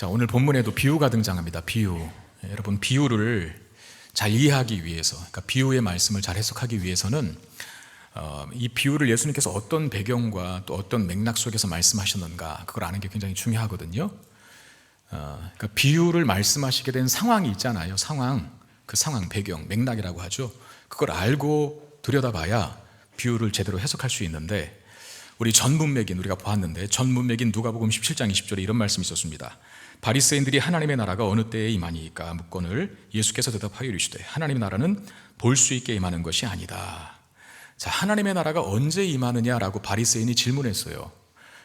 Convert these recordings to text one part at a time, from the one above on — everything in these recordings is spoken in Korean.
자, 오늘 본문에도 비유가 등장합니다. 비유. 여러분, 비유를 잘 이해하기 위해서, 그러니까 비유의 말씀을 잘 해석하기 위해서는 이 비유를 예수님께서 어떤 배경과 또 어떤 맥락 속에서 말씀하셨는가, 그걸 아는 게 굉장히 중요하거든요. 그러니까 비유를 말씀하시게 된 상황이 있잖아요. 상황, 그 상황, 배경, 맥락이라고 하죠. 그걸 알고 들여다봐야 비유를 제대로 해석할 수 있는데, 우리 전 문맥인 우리가 보았는데, 전 문맥인 누가복음 17장 20절에 이런 말씀이 있었습니다. 바리새인들이 하나님의 나라가 어느 때에 임하니까 묻거늘 예수께서 대답하여 이르시되 하나님의 나라는 볼 수 있게 임하는 것이 아니다. 자, 하나님의 나라가 언제 임하느냐라고 바리새인이 질문했어요.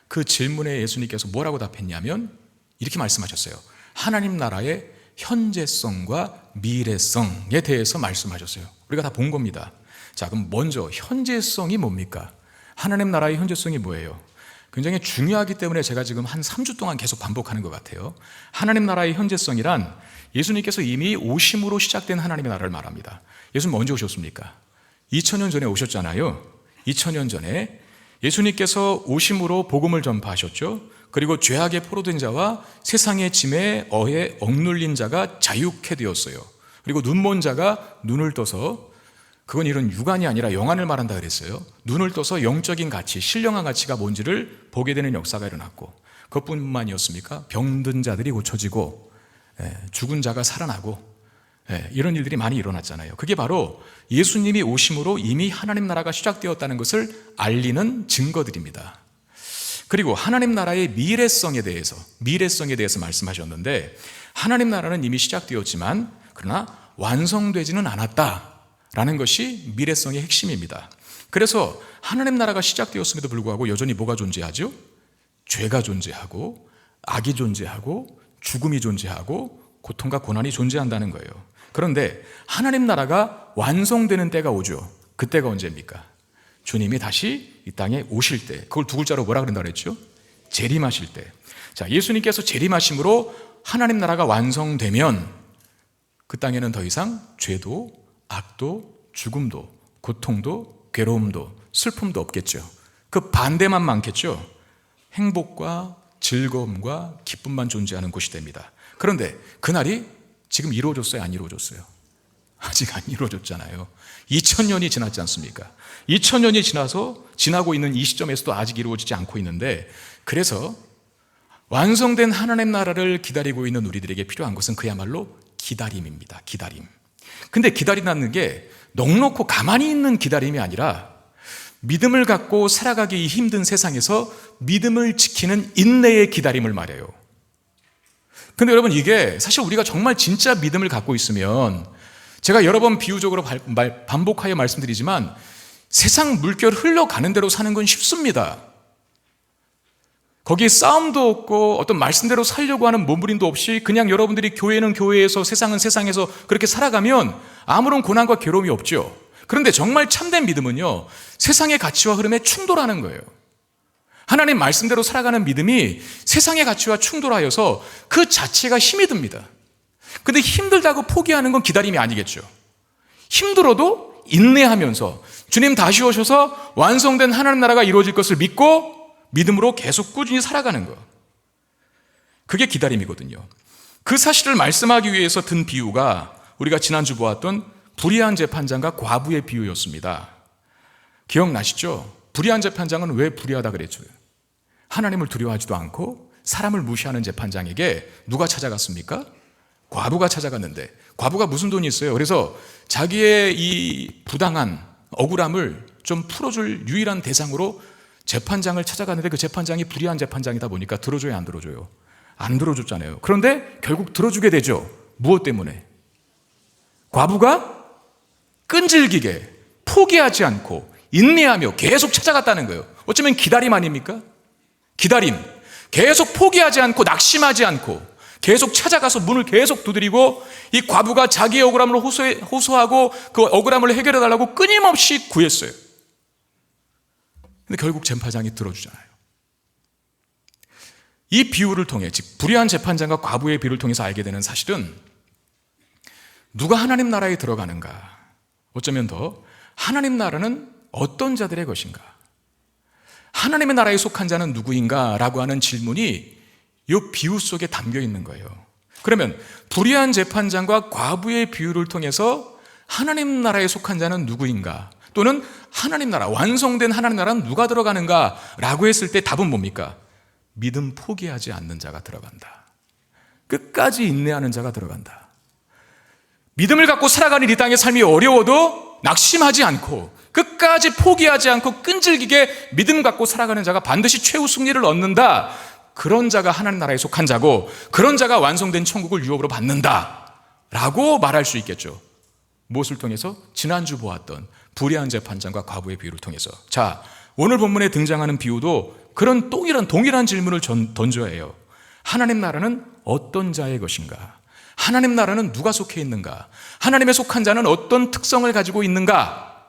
그 질문에 예수님께서 뭐라고 답했냐면 이렇게 말씀하셨어요. 하나님 나라의 현재성과 미래성에 대해서 말씀하셨어요. 우리가 다 본 겁니다. 자, 그럼 먼저 현재성이 뭡니까? 하나님 나라의 현재성이 뭐예요? 굉장히 중요하기 때문에 제가 지금 한 3주 동안 계속 반복하는 것 같아요. 하나님 나라의 현재성이란 예수님께서 이미 오심으로 시작된 하나님의 나라를 말합니다. 예수님 언제 오셨습니까? 2000년 전에 오셨잖아요. 2000년 전에 예수님께서 오심으로 복음을 전파하셨죠. 그리고 죄악에 포로된 자와 세상의 짐에 어해 억눌린 자가 자유케 되었어요. 그리고 눈먼 자가 눈을 떠서, 그건 이런 육안이 아니라 영안을 말한다 그랬어요. 눈을 떠서 영적인 가치, 신령한 가치가 뭔지를 보게 되는 역사가 일어났고, 그것뿐만이었습니까? 병든 자들이 고쳐지고 죽은 자가 살아나고 이런 일들이 많이 일어났잖아요. 그게 바로 예수님이 오심으로 이미 하나님 나라가 시작되었다는 것을 알리는 증거들입니다. 그리고 하나님 나라의 미래성에 대해서 말씀하셨는데, 하나님 나라는 이미 시작되었지만 그러나 완성되지는 않았다 라는 것이 미래성의 핵심입니다. 그래서 하나님 나라가 시작되었음에도 불구하고 여전히 뭐가 존재하죠? 죄가 존재하고 악이 존재하고 죽음이 존재하고 고통과 고난이 존재한다는 거예요. 그런데 하나님 나라가 완성되는 때가 오죠. 그때가 언제입니까? 주님이 다시 이 땅에 오실 때, 그걸 두 글자로 뭐라 그런다 그랬죠? 재림하실 때. 자, 예수님께서 재림하심으로 하나님 나라가 완성되면 그 땅에는 더 이상 죄도 악도 죽음도 고통도 괴로움도 슬픔도 없겠죠. 그 반대만 많겠죠. 행복과 즐거움과 기쁨만 존재하는 곳이 됩니다. 그런데 그날이 지금 이루어졌어요? 안 이루어졌어요? 아직 안 이루어졌잖아요. 2000년이 지났지 않습니까? 2000년이 지나고 있는 이 시점에서도 아직 이루어지지 않고 있는데, 그래서 완성된 하나님 나라를 기다리고 있는 우리들에게 필요한 것은 그야말로 기다림입니다. 기다림. 근데 기다린다는 게 넋놓고 가만히 있는 기다림이 아니라 믿음을 갖고 살아가기 힘든 세상에서 믿음을 지키는 인내의 기다림을 말해요. 근데 여러분, 이게 사실 우리가 정말 진짜 믿음을 갖고 있으면, 제가 여러 번 비유적으로 반복하여 말씀드리지만 세상 물결 흘러가는 대로 사는 건 쉽습니다. 거기에 싸움도 없고 어떤 말씀대로 살려고 하는 몸부림도 없이 그냥 여러분들이 교회는 교회에서 세상은 세상에서 그렇게 살아가면 아무런 고난과 괴로움이 없죠. 그런데 정말 참된 믿음은요, 세상의 가치와 흐름에 충돌하는 거예요. 하나님 말씀대로 살아가는 믿음이 세상의 가치와 충돌하여서 그 자체가 힘이 듭니다. 근데 힘들다고 포기하는 건 기다림이 아니겠죠. 힘들어도 인내하면서 주님 다시 오셔서 완성된 하나님 나라가 이루어질 것을 믿고 믿음으로 계속 꾸준히 살아가는 것, 그게 기다림이거든요. 그 사실을 말씀하기 위해서 든 비유가 우리가 지난주 보았던 불의한 재판장과 과부의 비유였습니다. 기억나시죠? 불의한 재판장은 왜 불의하다 그랬죠? 하나님을 두려워하지도 않고 사람을 무시하는 재판장에게 누가 찾아갔습니까? 과부가 찾아갔는데, 과부가 무슨 돈이 있어요? 그래서 자기의 이 부당한 억울함을 좀 풀어줄 유일한 대상으로 재판장을 찾아갔는데, 그 재판장이 불의한 재판장이다 보니까 들어줘요, 안 들어줘요? 안 들어줬잖아요. 그런데 결국 들어주게 되죠. 무엇 때문에? 과부가 끈질기게 포기하지 않고 인내하며 계속 찾아갔다는 거예요. 어쩌면 기다림 아닙니까? 기다림. 계속 포기하지 않고 낙심하지 않고 계속 찾아가서 문을 계속 두드리고, 이 과부가 자기의 억울함을 호소하고 그 억울함을 해결해 달라고 끊임없이 구했어요. 근데 결국 재판장이 들어주잖아요. 이 비유를 통해, 즉 불의한 재판장과 과부의 비유를 통해서 알게 되는 사실은, 누가 하나님 나라에 들어가는가, 어쩌면 더 하나님 나라는 어떤 자들의 것인가, 하나님의 나라에 속한 자는 누구인가 라고 하는 질문이 이 비유 속에 담겨 있는 거예요. 그러면 불의한 재판장과 과부의 비유를 통해서 하나님 나라에 속한 자는 누구인가? 또는 하나님 나라, 완성된 하나님 나라는 누가 들어가는가? 라고 했을 때 답은 뭡니까? 믿음 포기하지 않는 자가 들어간다. 끝까지 인내하는 자가 들어간다. 믿음을 갖고 살아가는 이 땅의 삶이 어려워도 낙심하지 않고 끝까지 포기하지 않고 끈질기게 믿음 갖고 살아가는 자가 반드시 최후 승리를 얻는다. 그런 자가 하나님 나라에 속한 자고 그런 자가 완성된 천국을 유업으로 받는다 라고 말할 수 있겠죠. 무엇을 통해서? 지난주 보았던 불의한 재판장과 과부의 비유를 통해서. 자, 오늘 본문에 등장하는 비유도 그런 동일한 질문을 던져야 해요. 하나님 나라는 어떤 자의 것인가? 하나님 나라는 누가 속해 있는가? 하나님에 속한 자는 어떤 특성을 가지고 있는가?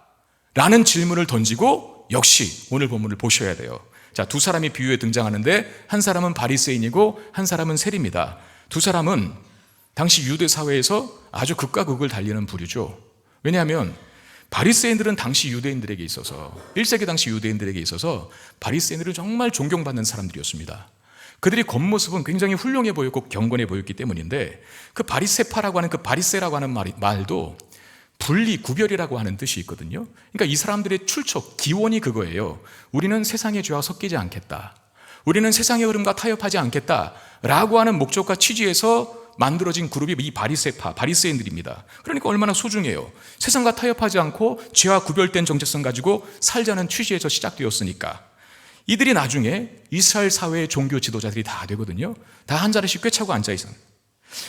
라는 질문을 던지고 역시 오늘 본문을 보셔야 돼요. 자, 두 사람이 비유에 등장하는데 한 사람은 바리새인이고 한 사람은 세리입니다. 두 사람은 당시 유대 사회에서 아주 극과 극을 달리는 부류죠. 왜냐하면 바리새인들은 당시 유대인들에게 있어서 1세기 당시 유대인들에게 있어서 바리새인들은 정말 존경받는 사람들이었습니다. 그들이 겉모습은 굉장히 훌륭해 보였고 경건해 보였기 때문인데 그 바리새파라고 하는 그 바리새라고 하는 말도 분리, 구별이라고 하는 뜻이 있거든요. 그러니까 이 사람들의 출처, 기원이 그거예요. 우리는 세상의 죄와 섞이지 않겠다. 우리는 세상의 흐름과 타협하지 않겠다. 라고 하는 목적과 취지에서 만들어진 그룹이 이 바리새파, 바리새인들입니다. 그러니까 얼마나 소중해요. 세상과 타협하지 않고 죄와 구별된 정체성 가지고 살자는 취지에서 시작되었으니까. 이들이 나중에 이스라엘 사회의 종교 지도자들이 다 되거든요. 다 한 자리씩 꿰차고 앉아있어요.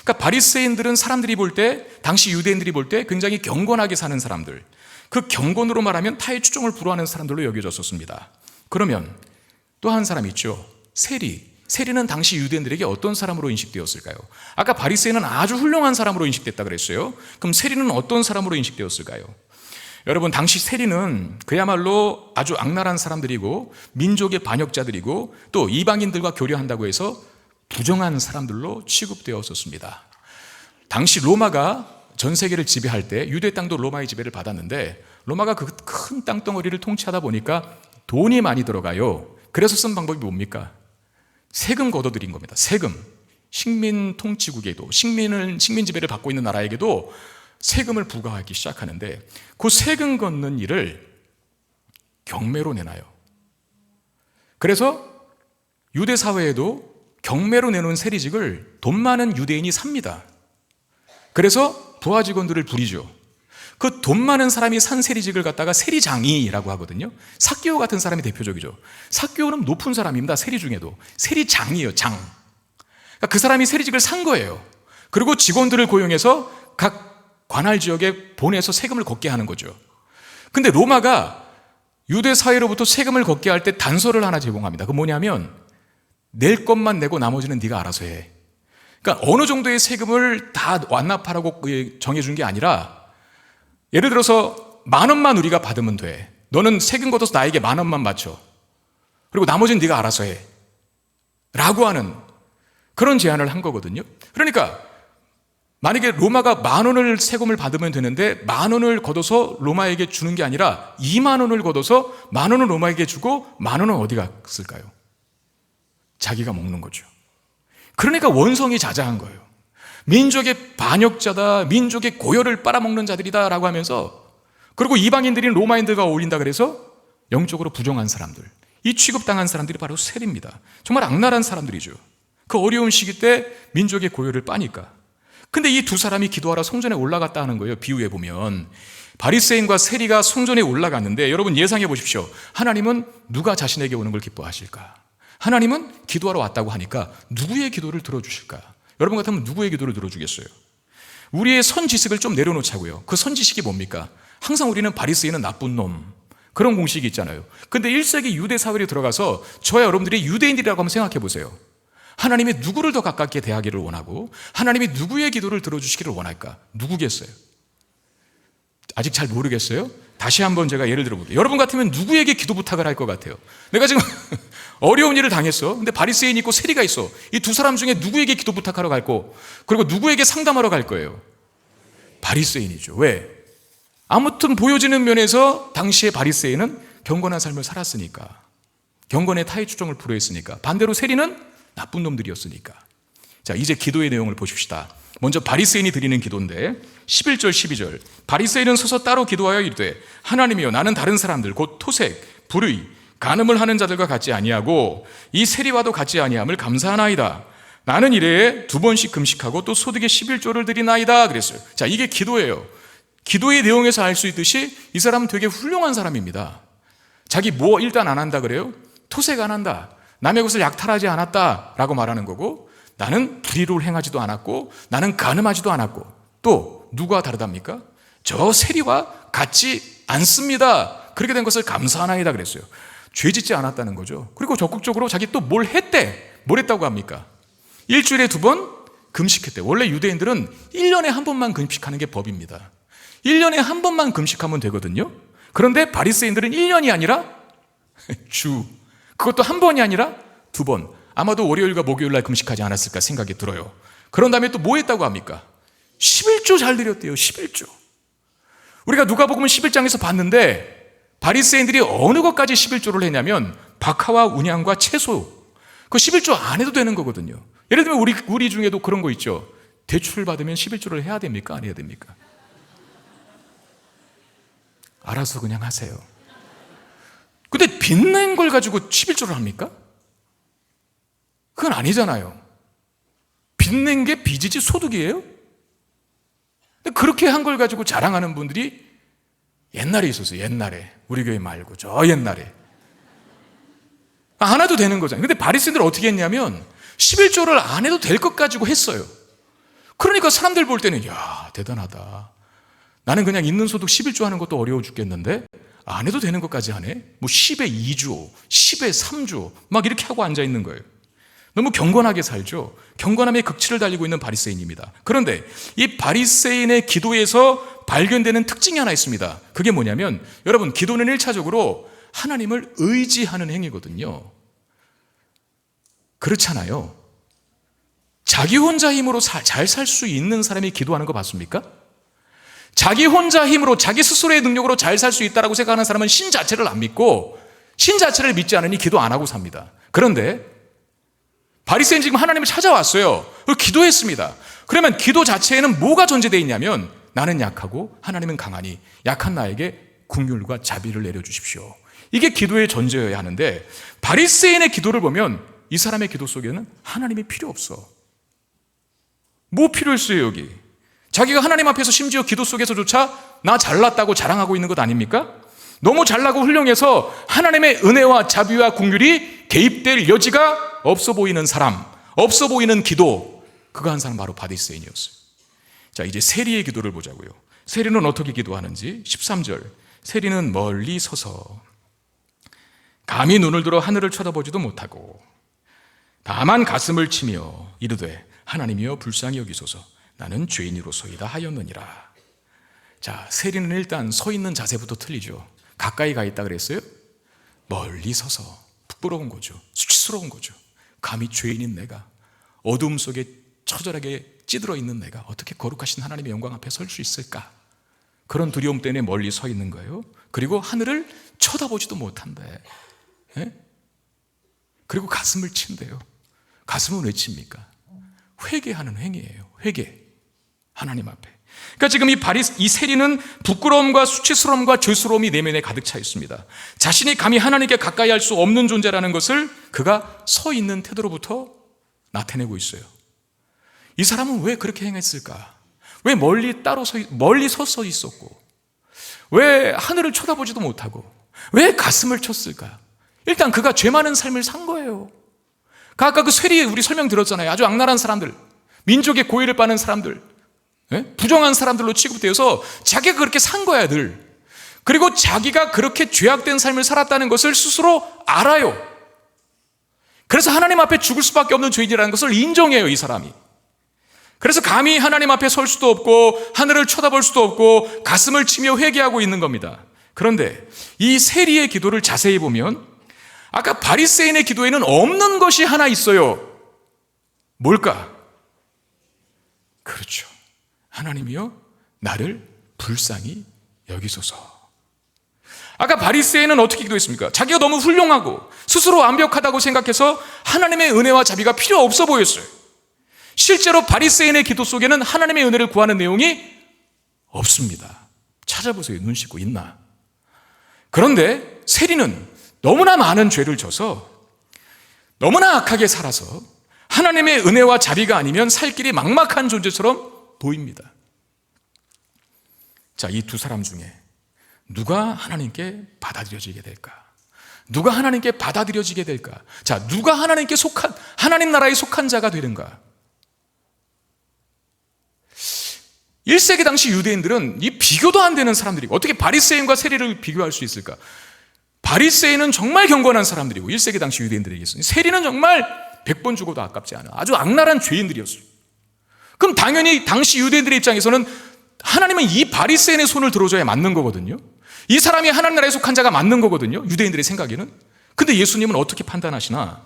그러니까 바리새인들은 사람들이 볼 때, 당시 유대인들이 볼 때 굉장히 경건하게 사는 사람들, 그 경건으로 말하면 타의 추종을 불허하는 사람들로 여겨졌었습니다. 그러면 또 한 사람 있죠. 세리는 당시 유대인들에게 어떤 사람으로 인식되었을까요? 아까 바리새인은 아주 훌륭한 사람으로 인식됐다 그랬어요. 그럼 세리는 어떤 사람으로 인식되었을까요? 여러분, 당시 세리는 그야말로 아주 악랄한 사람들이고 민족의 반역자들이고 또 이방인들과 교류한다고 해서 부정한 사람들로 취급되었었습니다. 당시 로마가 전 세계를 지배할 때 유대 땅도 로마의 지배를 받았는데 로마가 그 큰 땅덩어리를 통치하다 보니까 돈이 많이 들어가요. 그래서 쓴 방법이 뭡니까? 세금 걷어들인 겁니다. 세금. 식민 통치국에도 식민 지배를 받고 있는 나라에게도 세금을 부과하기 시작하는데 그 세금 걷는 일을 경매로 내놔요. 그래서 유대 사회에도 경매로 내놓은 세리직을 돈 많은 유대인이 삽니다. 그래서 부하 직원들을 부리죠. 그 돈 많은 사람이 산 세리직을 갖다가 세리장이라고 하거든요. 삭개오 같은 사람이 대표적이죠. 삭개오는 높은 사람입니다. 세리 중에도. 세리장이에요. 장. 그러니까 그 사람이 세리직을 산 거예요. 그리고 직원들을 고용해서 각 관할 지역에 보내서 세금을 걷게 하는 거죠. 근데 로마가 유대 사회로부터 세금을 걷게 할 때 단서를 하나 제공합니다. 그 뭐냐면 낼 것만 내고 나머지는 네가 알아서 해. 그러니까 어느 정도의 세금을 다 완납하라고 정해준 게 아니라 예를 들어서 10,000원만 우리가 받으면 돼. 너는 세금 걷어서 나에게 10,000원만 맞춰. 그리고 나머지는 네가 알아서 해. 라고 하는 그런 제안을 한 거거든요. 그러니까 만약에 로마가 10,000원을 세금을 받으면 되는데 10,000원을 걷어서 로마에게 주는 게 아니라 20,000원을 걷어서 10,000원을 로마에게 주고 10,000원은 어디 갔을까요? 자기가 먹는 거죠. 그러니까 원성이 자자한 거예요. 민족의 반역자다, 민족의 고열을 빨아먹는 자들이다 라고 하면서, 그리고 이방인들인 로마인들과 어울린다 그래서 영적으로 부정한 사람들, 이 취급당한 사람들이 바로 세리입니다. 정말 악랄한 사람들이죠. 그 어려운 시기 때 민족의 고열을 빠니까. 근데 이 두 사람이 기도하러 성전에 올라갔다 하는 거예요. 비유해 보면 바리새인과 세리가 성전에 올라갔는데, 여러분 예상해 보십시오. 하나님은 누가 자신에게 오는 걸 기뻐하실까? 하나님은 기도하러 왔다고 하니까 누구의 기도를 들어주실까? 여러분 같으면 누구의 기도를 들어주겠어요? 우리의 선지식을 좀 내려놓자고요. 그 선지식이 뭡니까? 항상 우리는 바리새인은 나쁜 놈, 그런 공식이 있잖아요. 근데 1세기 유대 사회에 들어가서 저와 여러분들이 유대인들이라고 한번 생각해 보세요. 하나님이 누구를 더 가깝게 대하기를 원하고 하나님이 누구의 기도를 들어주시기를 원할까? 누구겠어요? 아직 잘 모르겠어요? 다시 한번 제가 예를 들어볼게요. 여러분 같으면 누구에게 기도 부탁을 할 것 같아요? 내가 지금 어려운 일을 당했어. 근데 바리새인이 있고 세리가 있어. 이 두 사람 중에 누구에게 기도 부탁하러 갈고, 그리고 누구에게 상담하러 갈 거예요? 바리새인이죠. 왜? 아무튼 보여지는 면에서 당시의 바리새인은 경건한 삶을 살았으니까, 경건의 타의 추종을 불허했으니까. 반대로 세리는 나쁜 놈들이었으니까. 자, 이제 기도의 내용을 보십시다. 먼저 바리새인이 드리는 기도인데 11절 12절 바리새인은 서서 따로 기도하여 이르되 하나님이여 나는 다른 사람들 곧 토색, 불의, 간음을 하는 자들과 같지 아니하고 이 세리와도 같지 아니함을 감사하나이다. 나는 이래에 2번씩 금식하고 또 소득의 11조를 드리나이다 그랬어요. 자, 이게 기도예요. 기도의 내용에서 알 수 있듯이 이 사람은 되게 훌륭한 사람입니다. 자기 뭐 일단 안 한다 그래요? 토색 안 한다. 남의 것을 약탈하지 않았다라고 말하는 거고, 나는 불의를 행하지도 않았고 나는 간음하지도 않았고, 또 누가 다르답니까? 저 세리와 같지 않습니다. 그렇게 된 것을 감사하나이다 그랬어요. 죄 짓지 않았다는 거죠. 그리고 적극적으로 자기 또 뭘 했대. 뭘 했다고 합니까? 일주일에 2번 금식했대. 원래 유대인들은 1년에 한 번만 금식하는 게 법입니다. 1년에 한 번만 금식하면 되거든요. 그런데 바리새인들은 1년이 아니라 주, 그것도 한 번이 아니라 2번, 아마도 월요일과 목요일 날 금식하지 않았을까 생각이 들어요. 그런 다음에 또 뭐 했다고 합니까? 11조 잘 드렸대요. 11조. 우리가 누가복음 11장에서 봤는데 바리새인들이 어느 것까지 11조를 했냐면 박하와 운양과 채소, 그 11조 안 해도 되는 거거든요. 예를 들면 우리 중에도 그런 거 있죠. 대출을 받으면 11조를 해야 됩니까? 안 해야 됩니까? 알아서 그냥 하세요. 근데 빚낸 걸 가지고 11조를 합니까? 그건 아니잖아요. 빚낸 게 빚이지 소득이에요? 근데 그렇게 한 걸 가지고 자랑하는 분들이 옛날에 있었어요. 옛날에. 우리 교회 말고 저 옛날에. 안 해도 되는 거잖아요. 근데 바리새인들은 어떻게 했냐면 11조를 안 해도 될 것 가지고 했어요. 그러니까 사람들 볼 때는 야, 대단하다. 나는 그냥 있는 소득 11조 하는 것도 어려워 죽겠는데 안 해도 되는 것까지 하네. 뭐 10에 2조, 10에 3조 막 이렇게 하고 앉아 있는 거예요. 너무 경건하게 살죠. 경건함의 극치를 달리고 있는 바리새인입니다. 그런데 이 바리새인의 기도에서 발견되는 특징이 하나 있습니다. 그게 뭐냐면, 여러분, 기도는 1차적으로 하나님을 의지하는 행위거든요. 그렇잖아요. 자기 혼자 힘으로 잘 살 수 있는 사람이 기도하는 거 봤습니까? 자기 혼자 힘으로, 자기 스스로의 능력으로 잘 살 수 있다고 생각하는 사람은 신 자체를 안 믿고 신 자체를 믿지 않으니 기도 안 하고 삽니다. 그런데 바리새인 지금 하나님을 찾아왔어요. 기도했습니다. 그러면 기도 자체에는 뭐가 전제되어 있냐면, 나는 약하고 하나님은 강하니 약한 나에게 긍휼과 자비를 내려주십시오. 이게 기도의 전제여야 하는데, 바리새인의 기도를 보면 이 사람의 기도 속에는 하나님이 필요 없어. 뭐 필요했어요 여기? 자기가 하나님 앞에서 심지어 기도 속에서조차 나 잘났다고 자랑하고 있는 것 아닙니까? 너무 잘나고 훌륭해서 하나님의 은혜와 자비와 긍휼이 개입될 여지가 없어 보이는 사람, 없어 보이는 기도, 그거 한 사람 바로 바리새인이었어요. 자, 이제 세리의 기도를 보자고요. 세리는 어떻게 기도하는지 13절. 세리는 멀리 서서 감히 눈을 들어 하늘을 쳐다보지도 못하고 다만 가슴을 치며 이르되 하나님이여 불쌍히 여기소서 나는 죄인으로소이다 하였느니라. 자, 세리는 일단 서 있는 자세부터 틀리죠. 가까이 가 있다 그랬어요? 멀리 서서. 부끄러운 거죠. 수치스러운 거죠. 감히 죄인인 내가, 어두움 속에 처절하게 찌들어 있는 내가 어떻게 거룩하신 하나님의 영광 앞에 설 수 있을까? 그런 두려움 때문에 멀리 서 있는 거예요. 그리고 하늘을 쳐다보지도 못한대. 예? 그리고 가슴을 친대요. 가슴은 왜 칩니까? 회개하는 행위예요. 회개. 하나님 앞에. 그러니까 지금 이 세리는 부끄러움과 수치스러움과 죄스러움이 내면에 가득 차 있습니다. 자신이 감히 하나님께 가까이 할 수 없는 존재라는 것을 그가 서 있는 태도로부터 나타내고 있어요. 이 사람은 왜 그렇게 행했을까? 왜 멀리 서서 있었고, 왜 하늘을 쳐다보지도 못하고, 왜 가슴을 쳤을까? 일단 그가 죄 많은 삶을 산 거예요. 아까 그 세리에 우리 설명 들었잖아요. 아주 악랄한 사람들, 민족의 고의를 빠는 사람들, 부정한 사람들로 취급되어서 자기가 그렇게 산 거야 늘. 그리고 자기가 그렇게 죄악된 삶을 살았다는 것을 스스로 알아요. 그래서 하나님 앞에 죽을 수밖에 없는 죄인이라는 것을 인정해요, 이 사람이. 그래서 감히 하나님 앞에 설 수도 없고 하늘을 쳐다볼 수도 없고 가슴을 치며 회개하고 있는 겁니다. 그런데 이 세리의 기도를 자세히 보면 아까 바리새인의 기도에는 없는 것이 하나 있어요. 뭘까? 그렇죠. 하나님이여 나를 불쌍히 여기소서. 아까 바리새인은 어떻게 기도했습니까? 자기가 너무 훌륭하고 스스로 완벽하다고 생각해서 하나님의 은혜와 자비가 필요 없어 보였어요. 실제로 바리새인의 기도 속에는 하나님의 은혜를 구하는 내용이 없습니다. 찾아보세요. 눈 씻고 있나? 그런데 세리는 너무나 많은 죄를 져서 너무나 악하게 살아서 하나님의 은혜와 자비가 아니면 살 길이 막막한 존재처럼 보입니다. 자, 이 두 사람 중에 누가 하나님께 받아들여지게 될까? 누가 하나님께 받아들여지게 될까? 자, 누가 하나님께 속한, 하나님 나라에 속한 자가 되는가? 1세기 당시 유대인들은 이 비교도 안 되는 사람들이고, 어떻게 바리새인과 세리를 비교할 수 있을까? 바리새인은 정말 경건한 사람들이고 1세기 당시 유대인들에게서, 세리는 정말 100번 죽어도 아깝지 않아 아주 악랄한 죄인들이었어요. 그럼 당연히 당시 유대인들의 입장에서는 하나님은 이 바리새인의 손을 들어줘야 맞는 거거든요. 이 사람이 하나님 나라에 속한 자가 맞는 거거든요, 유대인들의 생각에는. 근데 예수님은 어떻게 판단하시나?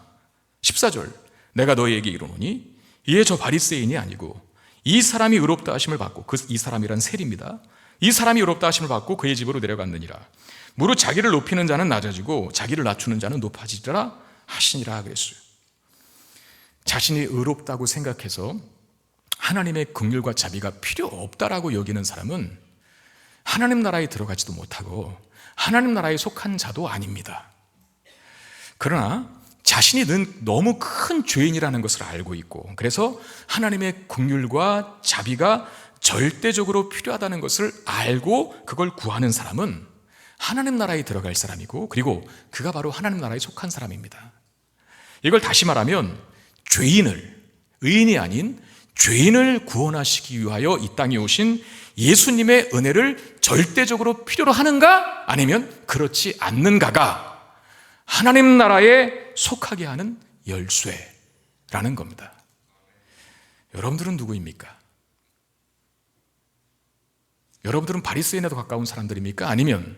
14절, 내가 너희에게 이르노니 이에 저 바리새인이 아니고 이 사람이 의롭다 하심을 받고, 이 사람이란 세리입니다. 이 사람이 의롭다 하심을 받고 그의 집으로 내려갔느니라. 무릇 자기를 높이는 자는 낮아지고 자기를 낮추는 자는 높아지리라 하시니라 그랬어요. 자신이 의롭다고 생각해서 하나님의 긍휼과 자비가 필요 없다라고 여기는 사람은 하나님 나라에 들어가지도 못하고 하나님 나라에 속한 자도 아닙니다. 그러나 자신이 너무 큰 죄인이라는 것을 알고 있고, 그래서 하나님의 긍휼과 자비가 절대적으로 필요하다는 것을 알고 그걸 구하는 사람은 하나님 나라에 들어갈 사람이고, 그리고 그가 바로 하나님 나라에 속한 사람입니다. 이걸 다시 말하면 의인이 아닌 죄인을 구원하시기 위하여 이 땅에 오신 예수님의 은혜를 절대적으로 필요로 하는가? 아니면 그렇지 않는가가 하나님 나라에 속하게 하는 열쇠라는 겁니다. 여러분들은 누구입니까? 여러분들은 바리새인에도 가까운 사람들입니까? 아니면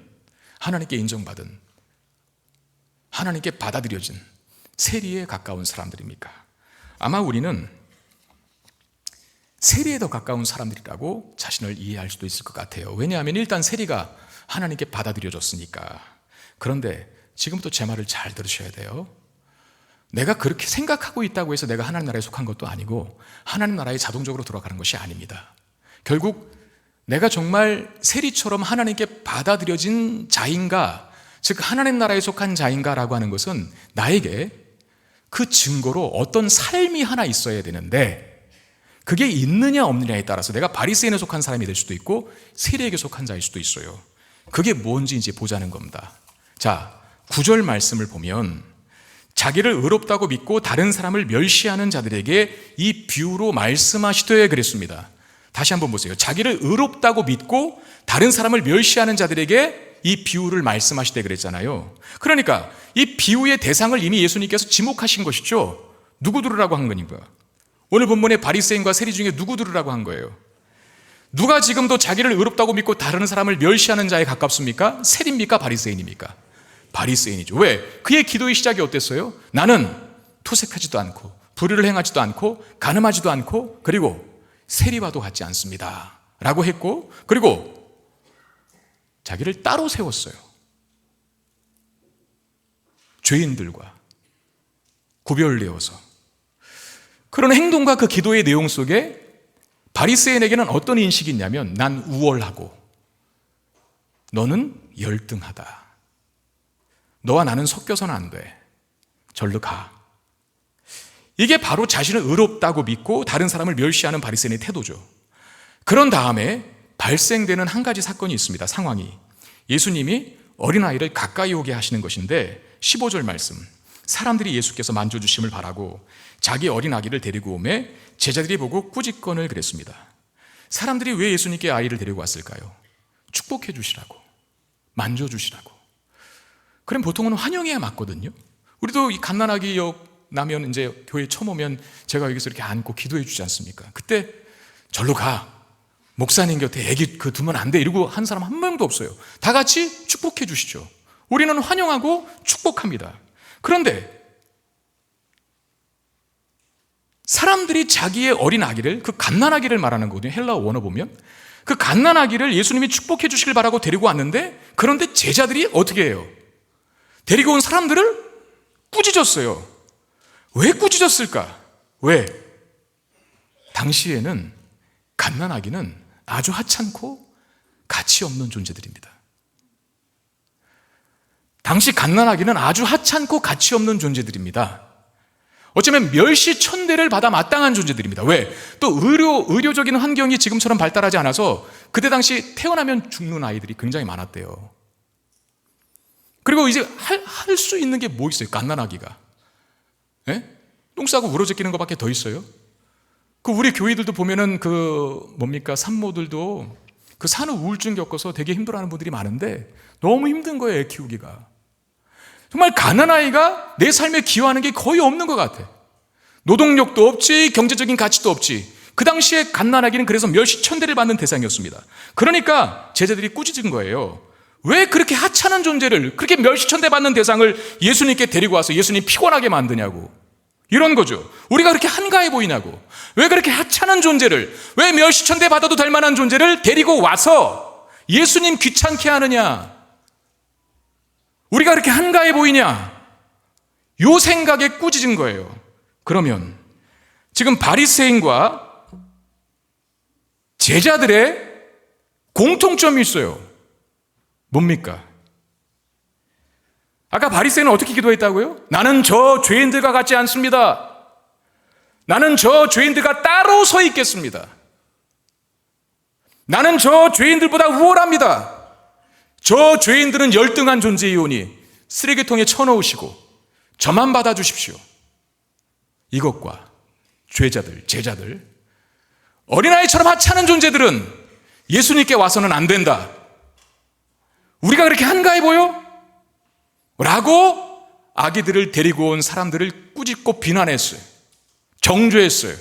하나님께 인정받은, 하나님께 받아들여진 세리에 가까운 사람들입니까? 아마 우리는 세리에 더 가까운 사람들이라고 자신을 이해할 수도 있을 것 같아요. 왜냐하면 일단 세리가 하나님께 받아들여졌으니까. 그런데 지금부터 제 말을 잘 들으셔야 돼요. 내가 그렇게 생각하고 있다고 해서 내가 하나님 나라에 속한 것도 아니고 하나님 나라에 자동적으로 들어가는 것이 아닙니다. 결국 내가 정말 세리처럼 하나님께 받아들여진 자인가, 즉 하나님 나라에 속한 자인가라고 하는 것은 나에게 그 증거로 어떤 삶이 하나 있어야 되는데, 그게 있느냐 없느냐에 따라서 내가 바리새인에 속한 사람이 될 수도 있고 세리에게 속한 자일 수도 있어요. 그게 뭔지 이제 보자는 겁니다. 자, 9절 말씀을 보면 자기를 의롭다고 믿고 다른 사람을 멸시하는 자들에게 이 비유로 말씀하시되 그랬습니다. 다시 한번 보세요. 자기를 의롭다고 믿고 다른 사람을 멸시하는 자들에게 이 비유를 말씀하시되 그랬잖아요. 그러니까 이 비유의 대상을 이미 예수님께서 지목하신 것이죠. 누구 들으라고 한 거니까? 오늘 본문의 바리새인과 세리 중에 누구 들으라고 한 거예요? 누가 지금도 자기를 의롭다고 믿고 다른 사람을 멸시하는 자에 가깝습니까? 세리입니까? 바리새인입니까? 바리새인이죠. 왜? 그의 기도의 시작이 어땠어요? 나는 토색하지도 않고 불의를 행하지도 않고 간음하지도 않고 그리고 세리와도 같지 않습니다 라고 했고, 그리고 자기를 따로 세웠어요. 죄인들과 구별되어서. 그런 행동과 그 기도의 내용 속에 바리새인에게는 어떤 인식이 있냐면, 난 우월하고 너는 열등하다. 너와 나는 섞여서는 안 돼. 절로 가. 이게 바로 자신을 의롭다고 믿고 다른 사람을 멸시하는 바리새인의 태도죠. 그런 다음에 발생되는 한 가지 사건이 있습니다. 상황이. 예수님이 어린아이를 가까이 오게 하시는 것인데 15절 말씀. 사람들이 예수께서 만져주심을 바라고 자기 어린아기를 데리고 오매 제자들이 보고 꾸짖건을 그랬습니다. 사람들이 왜 예수님께 아이를 데리고 왔을까요? 축복해 주시라고, 만져주시라고. 그럼 보통은 환영해야 맞거든요. 우리도 이 갓난아기 나면 이제 교회 처음 오면 제가 여기서 이렇게 안고 기도해 주지 않습니까? 그때 절로 가, 목사님 곁에 애기 두면 안 돼, 이러고 한 사람 한 명도 없어요. 다 같이 축복해 주시죠. 우리는 환영하고 축복합니다. 그런데 사람들이 자기의 어린 아기를, 그 갓난아기를 말하는 거거든요. 헬라어 원어 보면 그 갓난아기를 예수님이 축복해 주시길 바라고 데리고 왔는데, 그런데 제자들이 어떻게 해요? 데리고 온 사람들을 꾸짖었어요. 왜 꾸짖었을까? 왜? 당시에는 갓난아기는 아주 하찮고 가치 없는 존재들입니다. 당시 갓난아기는 아주 하찮고 가치 없는 존재들입니다. 어쩌면 멸시천대를 받아 마땅한 존재들입니다. 왜? 또 의료적인 환경이 지금처럼 발달하지 않아서 그때 당시 태어나면 죽는 아이들이 굉장히 많았대요. 그리고 이제 할 수 있는 게 뭐 있어요? 갓난아기가. 예? 똥 싸고 울어제끼는 것밖에 더 있어요? 그 우리 교회들도 보면은 산모들도 그 산후 우울증 겪어서 되게 힘들어하는 분들이 많은데 너무 힘든 거예요, 애 키우기가. 정말 갓난아이가 내 삶에 기여하는 게 거의 없는 것 같아. 노동력도 없지, 경제적인 가치도 없지. 그 당시에 갓난아기는 그래서 멸시천대를 받는 대상이었습니다. 그러니까 제자들이 꾸짖은 거예요. 왜 그렇게 하찮은 존재를, 그렇게 멸시천대 받는 대상을 예수님께 데리고 와서 예수님 피곤하게 만드냐고. 이런 거죠. 우리가 그렇게 한가해 보이냐고. 왜 그렇게 하찮은 존재를, 왜 멸시천대 받아도 될 만한 존재를 데리고 와서 예수님 귀찮게 하느냐. 우리가 그렇게 한가해 보이냐. 요 생각에 꾸짖은 거예요. 그러면 지금 바리새인과 제자들의 공통점이 있어요. 뭡니까? 아까 바리새인은 어떻게 기도했다고요? 나는 저 죄인들과 같지 않습니다. 나는 저 죄인들과 따로 서 있겠습니다. 나는 저 죄인들보다 우월합니다. 저 죄인들은 열등한 존재이오니 쓰레기통에 쳐넣으시고 저만 받아주십시오. 이것과 제자들, 어린아이처럼 하찮은 존재들은 예수님께 와서는 안 된다. 우리가 그렇게 한가해 보여? 라고 아기들을 데리고 온 사람들을 꾸짖고 비난했어요. 정죄했어요.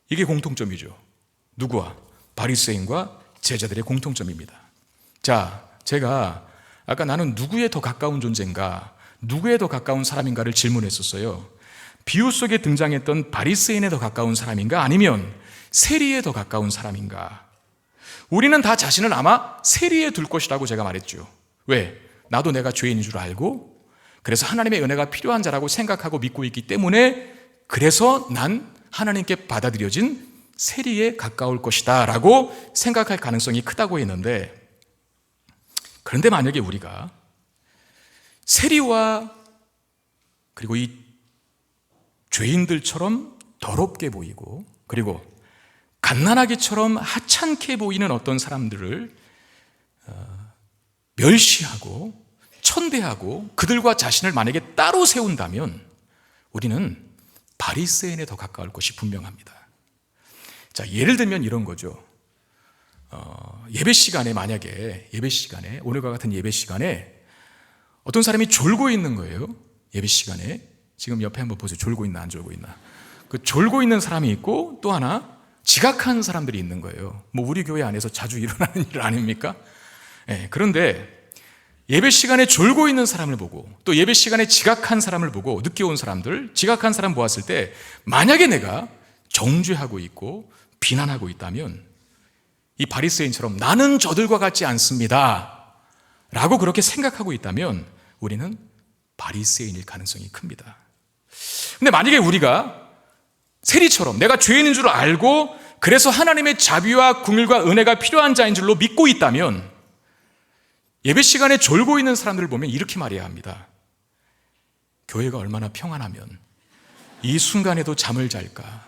이게 공통점이죠. 누구와? 바리새인과 제자들의 공통점입니다. 자, 제가 아까 나는 누구에 더 가까운 존재인가, 누구에 더 가까운 사람인가를 질문했었어요. 비유 속에 등장했던 바리새인에 더 가까운 사람인가, 아니면 세리에 더 가까운 사람인가? 우리는 다 자신을 아마 세리에 둘 것이라고 제가 말했죠. 왜? 나도 내가 죄인인 줄 알고, 그래서 하나님의 은혜가 필요한 자라고 생각하고 믿고 있기 때문에, 그래서 난 하나님께 받아들여진 세리에 가까울 것이다 라고 생각할 가능성이 크다고 했는데, 그런데 만약에 우리가 세리와 그리고 이 죄인들처럼 더럽게 보이고, 그리고 갓난아기처럼 하찮게 보이는 어떤 사람들을 멸시하고 천대하고 그들과 자신을 만약에 따로 세운다면 우리는 바리새인에 더 가까울 것이 분명합니다. 자, 예를 들면 이런 거죠. 예배 시간에, 만약에 오늘과 같은 예배 시간에 어떤 사람이 졸고 있는 거예요. 예배 시간에. 지금 옆에 한번 보세요. 졸고 있나 안 졸고 있나. 그 졸고 있는 사람이 있고, 또 하나 지각한 사람들이 있는 거예요. 뭐 우리 교회 안에서 자주 일어나는 일 아닙니까? 네, 그런데 예배 시간에 졸고 있는 사람을 보고, 또 예배 시간에 지각한 사람을 보고, 늦게 온 사람들, 지각한 사람 보았을 때 만약에 내가 정죄하고 있고 비난하고 있다면, 이 바리새인처럼 나는 저들과 같지 않습니다 라고 그렇게 생각하고 있다면 우리는 바리새인일 가능성이 큽니다. 근데 만약에 우리가 세리처럼 내가 죄인인 줄 알고, 그래서 하나님의 자비와 긍휼과 은혜가 필요한 자인 줄로 믿고 있다면, 예배 시간에 졸고 있는 사람들을 보면 이렇게 말해야 합니다. 교회가 얼마나 평안하면 이 순간에도 잠을 잘까.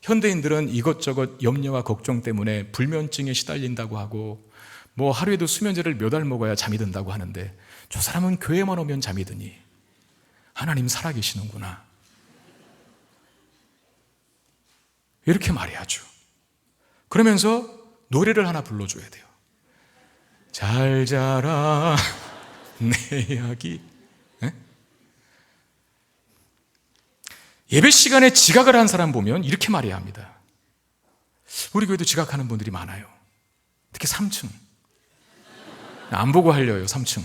현대인들은 이것저것 염려와 걱정 때문에 불면증에 시달린다고 하고, 뭐 하루에도 수면제를 몇 알 먹어야 잠이 든다고 하는데, 저 사람은 교회만 오면 잠이 드니 하나님 살아계시는구나, 이렇게 말해야죠. 그러면서 노래를 하나 불러줘야 돼요. 잘 자라 내 아기. 예배 시간에 지각을 한 사람 보면 이렇게 말해야 합니다. 우리 교회도 지각하는 분들이 많아요. 특히 3층. 안 보고 하려요, 3층.